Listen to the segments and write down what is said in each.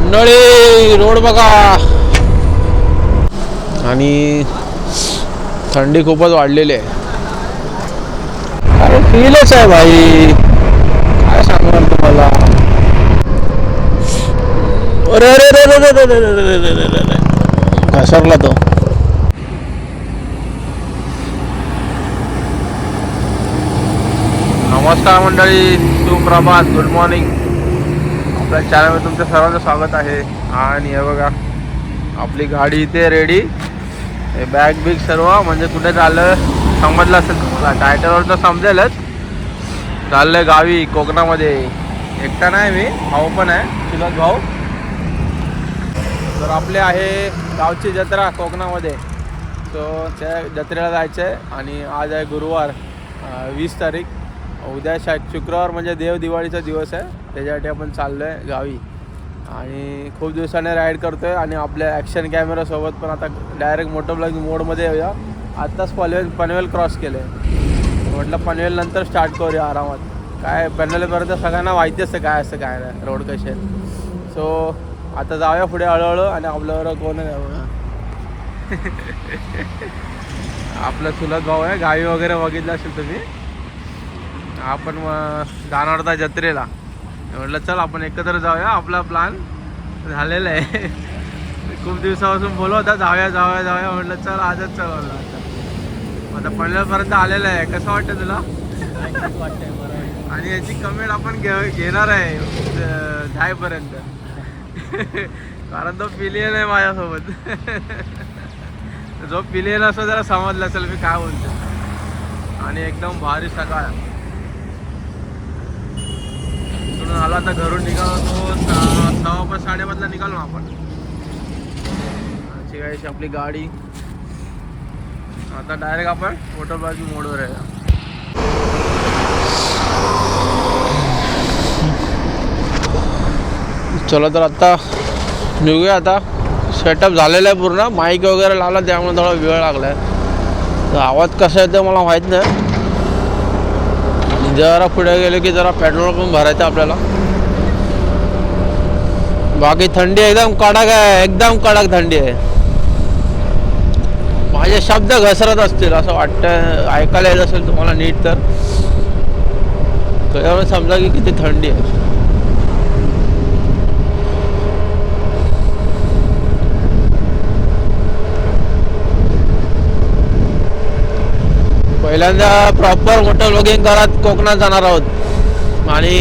मंडळी रोड बघा आणि थंडी खूपच वाढलेली आहे. अरे फीलच आहे भाई, काय सांगणार तुम्हाला. अरे अरे अरे अरे अरे अरे अरे अरे अरे घसरला तो. नमस्कार मंडळी, सुप्रभात, गुड मॉर्निंग. आपल्या चॅनलमध्ये तुमच्या सर्वांचं स्वागत आहे. आणि हे बघा आपली गाडी इथे रेडी. हे बॅग बिग सर्व, म्हणजे कुठे चाललं समजलं असेल तुम्हाला, टायटलवर तर समजेलच. चाललंय गावी कोकणामध्ये. एकटा नाही मी, भाऊ पण आहे, चुलत भाऊ. तर आपले आहे गावची जत्रा कोकणामध्ये, सो त्या जत्रेला जायचं आहे. आणि आज आहे गुरुवार 20 तारीख. उद्या शुक्रवार म्हणजे देव दिवाळीचा दिवस आहे, त्याच्यासाठी आपण चाललो आहे गावी. आणि खूप दिवसाने राईड करतो आहे. आणि आपल्या ॲक्शन कॅमेरासोबत पण आता डायरेक्ट मोटो ब्लॉगिंग मोडमध्ये येऊया. आत्ताच पनवेल क्रॉस केलं आहे, म्हटलं पनवेल नंतर स्टार्ट करूया आरामात. काय पनवेलपर्यंत सगळ्यांना माहिती असतं काय असतं काय नाही, रोड कसे आहेत. सो आता जाऊया पुढे हळूहळू. आणि आपल्याबरोबर कोण आहे आपला चुलत भाऊ आहे. गावी वगैरे बघितलं असेल तुम्ही. आपण जाणार होता जत्रेला, म्हटलं चल आपण एकत्र जाऊया. आपला प्लॅन झालेला आहे. खूप दिवसापासून बोलत होता जाऊया जाऊया जाऊया, म्हटलं चल आजच चल. आता पनवेलपर्यंत आलेलं आहे. कसं वाटतं तुला? आणि याची कमेंट आपण घेणार आहे जाईपर्यंत. कारण तो पिलियन आहे माझ्यासोबत. जो पिलियन असतो जरा समजलं असेल मी काय बोलतो. आणि एकदम भारी सकाळ. आला आता घरून निघालो तो 6:15 निघालो आपण. अशी आपली गाडी. आता डायरेक्ट आपण मोटर ब्लॉगिंग मोडवर आहे. चला तर आता निघूया. आता सेटअप झालेला आहे पूर्ण, माईक वगैरे लावला, त्यामुळे थोडा वेळ लागला आहे. तर आवाज कसा येतो मला माहीत नाही. जरा पुढे गेले की जरा पेट्रोल पण भरायचं आपल्याला. बाकी थंडी एकदम कडक आहे, एकदम कडक थंडी आहे. माझे शब्द घसरत असतील असं वाटतं, ऐकायला येत असेल तुम्हाला नीट तर त्याच्यामुळे समजा की किती थंडी आहे. पहिल्यांदा प्रॉपर मोटर ब्लॉगिंग करत कोकणात जाणार आहोत. आणि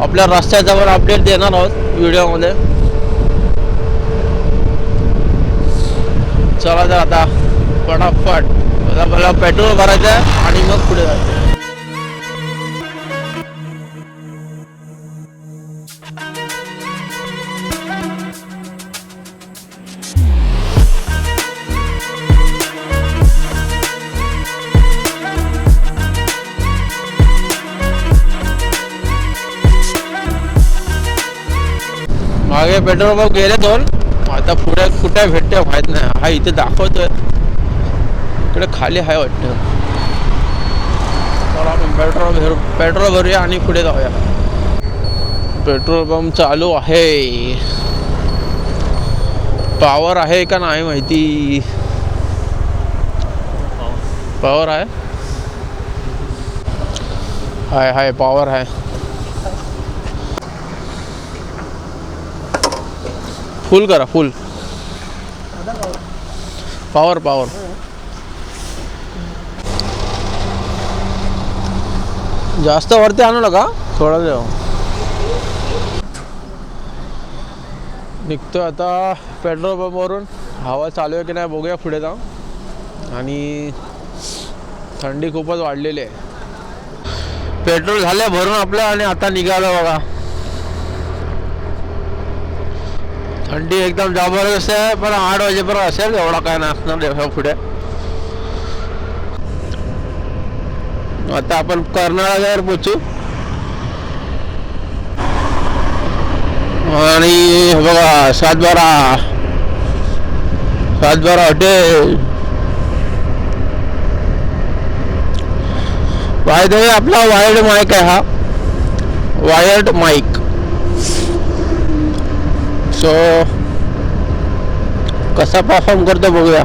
आपल्या रस्त्याच्यावर अपडेट देणार आहोत व्हिडिओमध्ये. चला तर आता फटाफट मला पेट्रोल भरायचं आहे आणि मग पुढे जायचं. मागे पेट्रोल पंप गेले दोन, आता पुढे कुठे भेटते माहीत नाही. हा इथे दाखवतोय, इकडे खाली आहे वाटतं. तर आपण पेट्रोल भरूया आणि पुढे जाऊया. पेट्रोल पंप चालू आहे. पॉवर आहे का नाही माहिती. पॉवर आहे, हाय हाय पॉवर आहे. फुल करा, फुल पॉवर पॉवर. जास्त वरती आणू नका, थोडा देऊ. निघतो आता पेट्रोल पंपवरून. हवा चालू आहे की नाही बघूया पुढे जाऊन. आणि थंडी खूपच वाढलेली आहे. पेट्रोल झालं भरून आपलं आणि आता निघालो बघा. थंडी एकदम जबरदस्त आहे, पण 8 वाजेपर्यंत असेल, एवढा काय नसणार पुढे. आता आपण कर्नाळावर पोचू. आणि बघा 712 हॉटेल. बाय द वे आपला वायर्ड माईक आहे, हा वायर्ड माईक. सो कसा परफॉर्म करतो बघूया.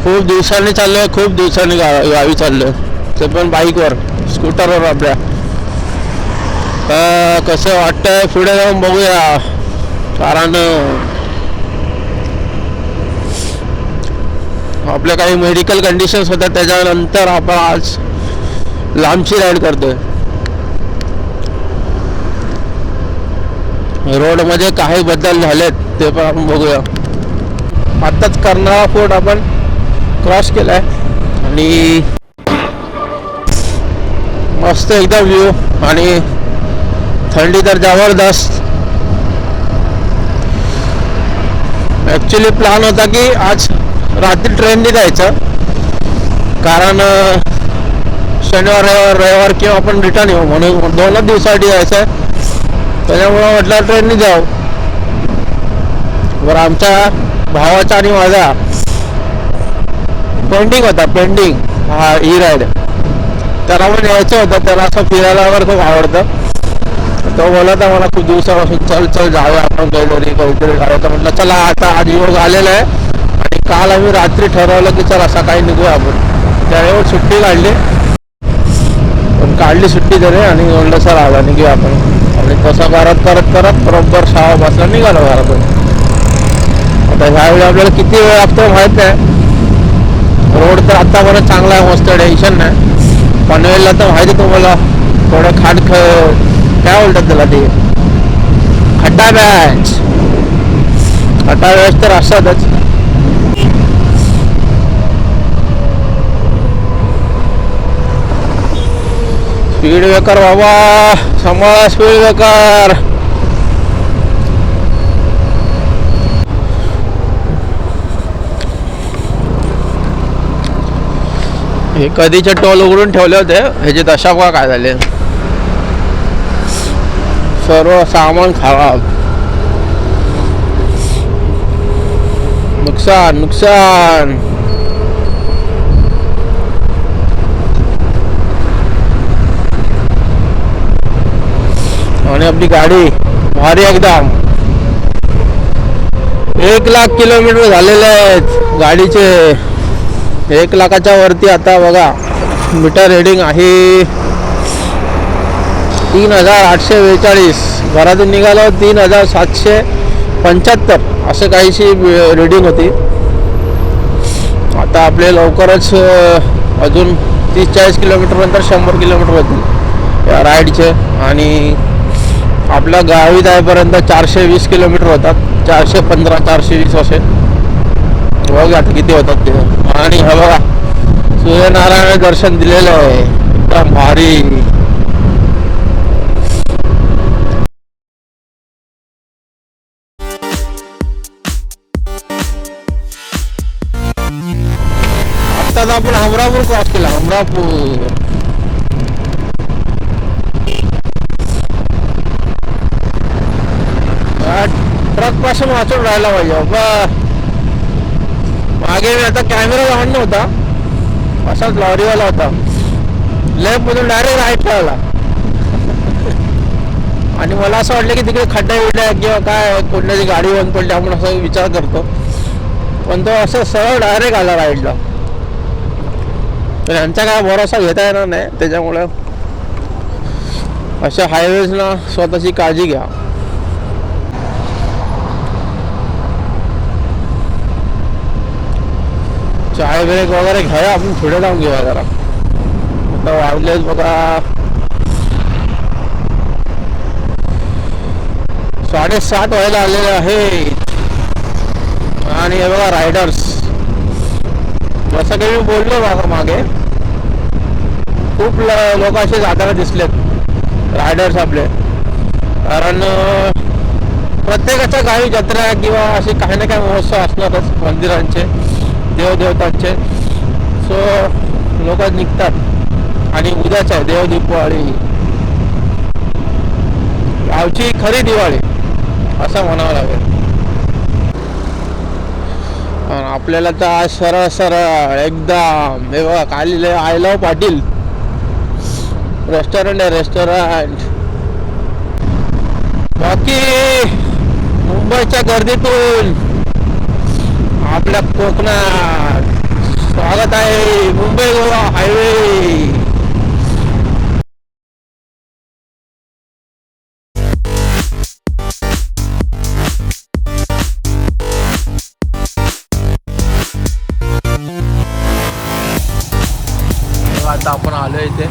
खूप दिवसांनी चाललोय, खूप दिवसांनी गावी चाललोय, ते पण बाईकवर, स्कूटरवर आपल्या. कसं वाटतंय पुढे जाऊन बघूया. कारण आपल्या काही मेडिकल कंडिशन्स होत्या, त्याच्यानंतर आपण आज लांबची राईड करतोय. रोडमध्ये काही बदल झालेत ते पण आपण बघूया. आत्ताच कर्नाळा फोर्ट आपण क्रॉस केलाय आणि मस्त एकदम व्ह्यू आणि थंडी तर जबरदस्त. ॲक्च्युली प्लॅन होता की आज रात्री ट्रेनने जायचं, कारण शनिवार रविवार किंवा आपण रिटर्न येऊ म्हणून 2च दिवसासाठी जायचं आहे. त्याच्यामुळं म्हटलं ट्रेनने जाऊ. बरं, आमच्या भावाचा आणि माझा पेंडिंग होता, हा ही राईड. त्याला पण यायचं होतं, त्याला असं फिरायला वगैरे खूप आवडतं. तो बोलत आहे मला खूप दिवसापासून चल जाऊया आपण काहीतरी जाऊया. तर म्हटलं चला आता आज योग आलेला आहे आणि काल आम्ही रात्री ठरवलं की चला सकाळी निघूया आपण. त्यावेळेवर सुट्टी काढली, पण काढली सुट्टी तरी आणि म्हणलं चला आला निघूया आपण. आणि तसं करत बरोबर 6:00 निघालो घरातून. आता ह्यावेळी आपल्याला किती वेळ लागतो माहीत नाही. रोड तर आत्तापर्यंत चांगला आहे, मस्त, टेन्शन नाही. पनवेलला तर माहिती तुम्हाला थोडं काय बोलतात त्याला, ते खड्डा बॅच तर असतातच. स्पीड ब्रेकर बाबा, सांभाळा स्पीड ब्रेकर. हे कधीचे टोल उघडून ठेवले होते, ह्याची दशा बघा काय झाले. सर्व सामान खराब, नुकसान. आणि आपली गाडी भारी एकदम. 1,00,000 किलोमीटर झालेले आहेत गाडीचे. 1,00,000च्या वरती आता बघा मीटर रिडिंग आहे 3,842. घरातून निघालो 3,775 असं काहीशी रिडिंग होती. आता आपले लवकरच अजून 30-40 किलोमीटर नंतर 100 किलोमीटर होतील या राईडचे. आणि आपल्या गावी जाईपर्यंत 420 किलोमीटर होतात, 415 420 असे. बघा आता किती होतात ते. आणि हे बघा सूर्यनारायण दर्शन दिलेलं आहे, एकदम भारी. आत्ताच आपण हमरापूर क्रॉस केला, हमरापूर. ट्रक पासून वाचून राहायला पाहिजे बाबा. मागे मी आता कॅमेरा लावून नव्हता, असाच लॉरीवाला होता, लेफ्ट मधून डायरेक्ट राईट ठेवला. आणि मला असं वाटलं की तिकडे खड्डा बिड्डा किंवा काय कोणत्याची गाडी बंद पडली आपण असं विचार करतो, पण तो असं सरळ डायरेक्ट आला राईडला. तर यांचा काय भरोसा घेता येणार नाही, त्याच्यामुळे अशा हायवेजना स्वतःची काळजी घ्या. चाय ब्रेक वगैरे घ्या, आपण पुढे जाऊन घेऊया जरा. आता वाजलेच बघा 7:30 व्हायला आलेले आहेत. आणि हे बघा रायडर्स, जसं काही मी बोललो बघा मागे, खूप लोक असे जाताना दिसलेत रायडर्स आपले. कारण प्रत्येकाच्या गावी जत्रा किंवा असे काही ना काही महोत्सव असणारच मंदिरांचे, देवदेवतांचे. सो लोक निघतात. आणि उद्याच आहे देव दीपावली, गावची खरी दिवाळी असं म्हणावं लागेल. आणि आपल्याला तर आज सरळ सरळ एकदम हे बघा काय लिहिलंय, आय लव्ह पाटील रेस्टॉरंट आहे, रेस्टॉरंट. बाकी मुंबईच्या गर्दीतून आपल्या कोकणात स्वागत आहे. मुंबई गोवा हायवे. आता आपण आलो इथे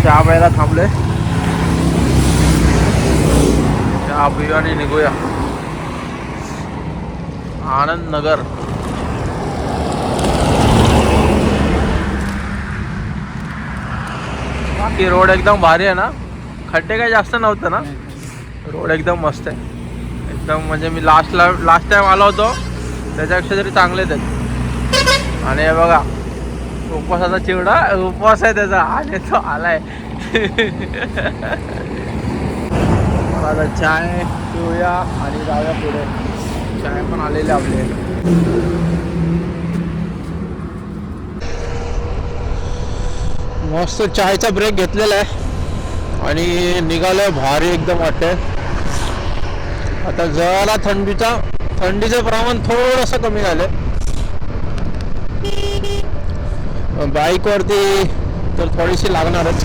चहा प्यायला थांबलोय. चहा पिऊया आणि निघूया. आनंद नगर. बाकी रोड एकदम भारी आहे ना, खड्डे काही जास्त नव्हतं ना, रोड एकदम मस्त आहे एकदम. म्हणजे मी लास्ट टाइम आलो होतो त्याच्यापेक्षा तरी चांगलेच आहेत. आणि हे बघा उपवासाचा चिवडा, उपवास आहे त्याचा आणि तो आलाय. आता चाय पिऊया आणि जाऊया पुढे. चाय पण आलेले आपले. मस्त चायचा ब्रेक घेतलेला आहे आणि निघालोय. भारी एकदम वाटतंय. आता जरा थंडीचं प्रमाण थोडंसं कमी झालंय. बाईकवरती तर थोडीशी लागणारच.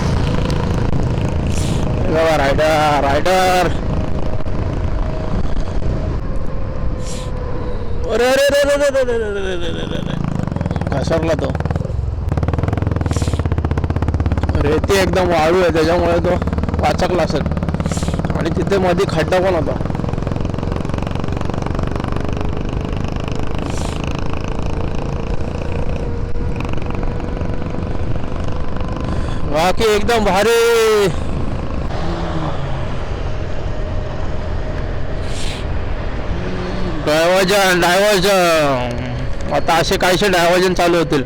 बघा रायडर. अरे अरे घसरला तो. रेती एकदम वाळू आहे त्याच्यामुळे तो वाचकला असेल. आणि तिथे मध्ये खड्डा पण होता. बाकी एकदम भारी. डायव्हर्जन आता असे काहीसे डायव्हर्जन चालू होतील.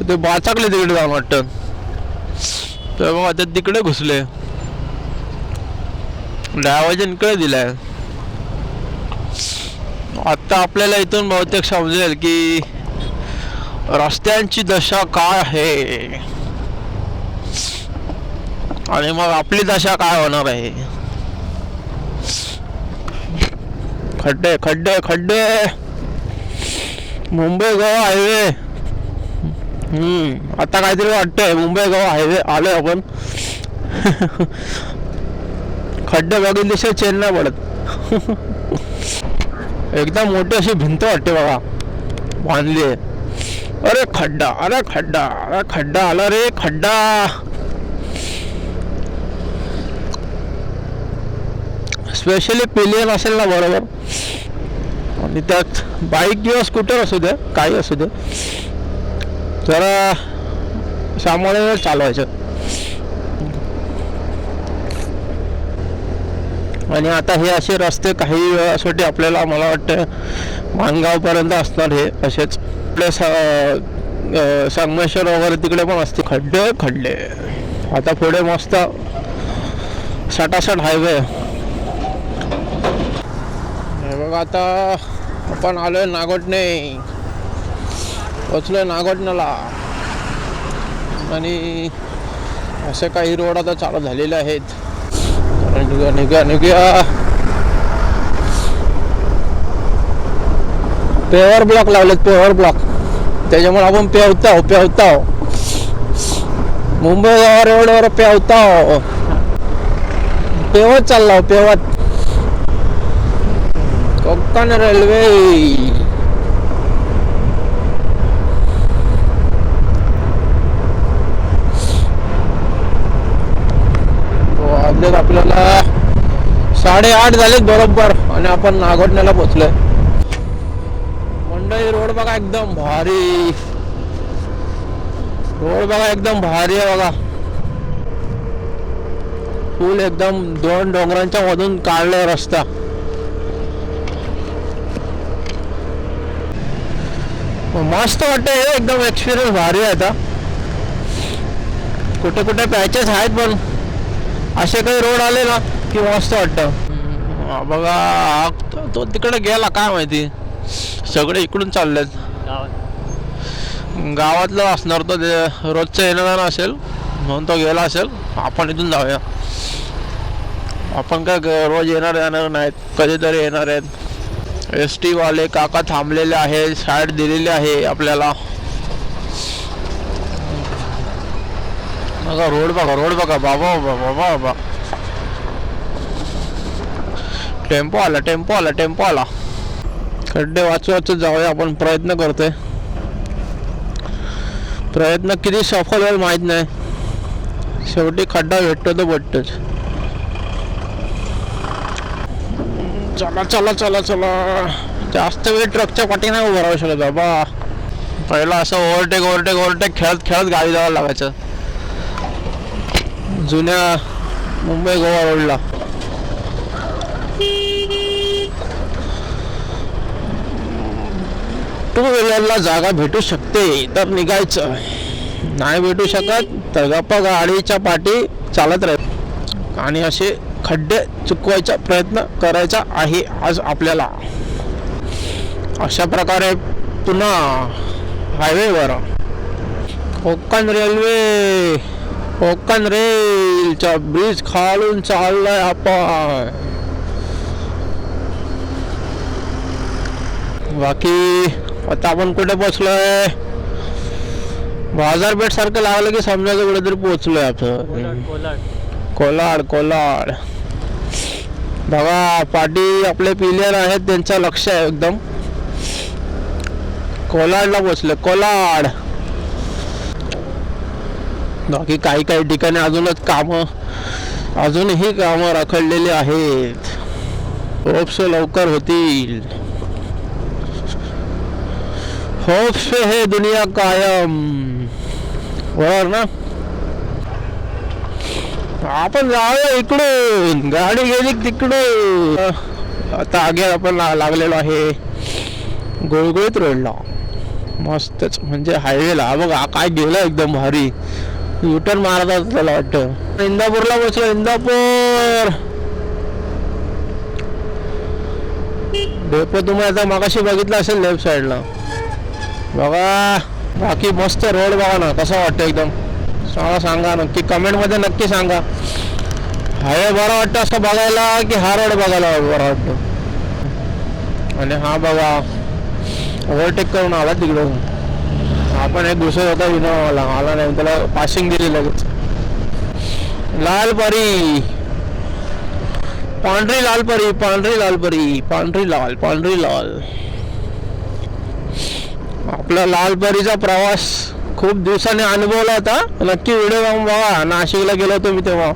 ते बाचाकले तिकडे जाऊन वाटतं. तर मग आता तिकडे घुसले. डायव्हर्जन इकडे दिलाय. आता आपल्याला इथून बहुतेक समजेल की रस्त्यांची दशा काय आहे आणि मग आपली दशा काय होणार आहे. खड्डे खड्डे खड्डे. मुंबई गोवा हायवे. आता काहीतरी वाटतंय मुंबई गोवा हायवे आलोय आपण. खड्डे बघितल्याशिवाय चेन नाही पडत. एकदम मोठी अशी भिंत वाटते बघा बांधली आहे. अरे खड्डा अरे खड्डा अरे खड्डा आला रे खड्डा. स्पेशली पिलियन असेल ना बरोबर. आणि त्यात बाईक किंवा स्कूटर असू दे काही असू दे जरा सामान्य चालवायचं. आणि आता हे असे रस्ते काही वेळासाठी आपल्याला मला वाटतं माणगावपर्यंत असणार. हे असेच आपले संगमेश्वर वगैरे तिकडे पण असते. खड्डे खड्डे. आता पुढे मस्त सटासट हायवे. हे बघा आता आपण आलोय नागोठणे. पोचलोय नागोठण्याला. आणि असे काही रोड आता चालू झालेले आहेत. निघूया. पेवर ब्लॉक लावलेत. पेवर ब्लॉक त्याच्यामुळे आपण पेवताव. मुंबई गोवा रोडवर पेवताव. पेवत चाललो पेवत. कोकण रेल्वे. आपल्याला 8:30 झालेत बरोबर आणि आपण नागोठण्याला पोहोचलोय. मंडई रोड बघा एकदम भारी. रोड बघा एकदम भारी आहे बघा. फुल एकदम 2 डोंगरांच्या मधून काढलाय रस्ता. मस्त वाटतंय एकदम. एक्सपिरियन्स भारी आहे. आता कुठे कुठे पॅचेस आहेत पण असे काही रोड आले ना की मस्त वाटतं. बघा तो तिकडे गेला काय माहिती, सगळे इकडून चाललेत. गावातलं असणार तो, रोजचं येणं असेल म्हणून तो गेला असेल. आपण इथून जाऊया. आपण काय रोज येणार जाणार नाहीत, कधीतरी येणार आहेत. ST वाले काका थांबलेले आहे, साईड दिलेली आहे आपल्याला. बघा रोड बघा बाबा बाबा बाबा. टेम्पो आला. खड्डे वाचू जाऊया आपण. प्रयत्न करतोय. प्रयत्न किती सफल होईल माहित नाही. शेवटी खड्डा भेटतो तो भेटतोच. चला जास्त वेळ ट्रकच्या पाठी नाही उभं राहू शकत बाबा. पहिला असं ओव्हरटेक खेळत गाडी जावं लागायचं जुन्या मुंबई गोवा रोडला. टू व्हीलरला जागा भेटू शकते तर निघायचं, नाही भेटू शकत तर गप्पा गाडीच्या पाठी चालत राहील. आणि असे खड्डे चुकवायचा प्रयत्न करायचा आहे आज आपल्याला. अशा प्रकारे पुन्हा हायवेवर कोकण रेलचा ब्रिज खालून चाललाय आपण. बाकी आता आपण कुठे पोहोचलोय? बाजारपेठ सारखं लागलं की समजायचं कुठेतरी पोहोचलोय आपण. कोलाड बघा पाठी आपले पिलियर आहेत, त्यांचं लक्ष आहे एकदम. कोलाडला पोहोचले. कोलाड. बाकी काही ठिकाणी अजूनही कामं रखडलेली आहेत. होप्स लवकर होतील. होप्स हे दुनिया कायम. बरोबर ना? आपण जाऊया इकडून. गाडी गेली तिकडून. आता आगे आपण लागलेलो आहे गुळगुळीत रोडला. मस्तच म्हणजे हायवेला. बघा काय गेलं एकदम भारी. युटर्न मारतात त्याला वाटतं. इंदापूरला पोहोचलो. इंदापूर डेपो तुम्ही आता मागाशी बघितलं असेल लेफ्ट साईडला. बघा बाकी मस्त रोड बघा ना कसा वाटतं एकदम. सांगा नक्की कमेंटमध्ये नक्की सांगा. हायवे बरा वाटतं असं बघायला की हा रोड बघायला बरा वाटतो. आणि हा बघा ओव्हरटेक करून आला तिकडून. आपण एक दुसरा होता विनोवाला आला नाही, त्याला पासिंग दिली लगेच. लालपरी पांढरी लाल. आपला लालपरीचा प्रवास खूप दिवसाने अनुभवला होता. नक्की व्हिडिओ बघा. नाशिकला गेलो होतो मी तेव्हा.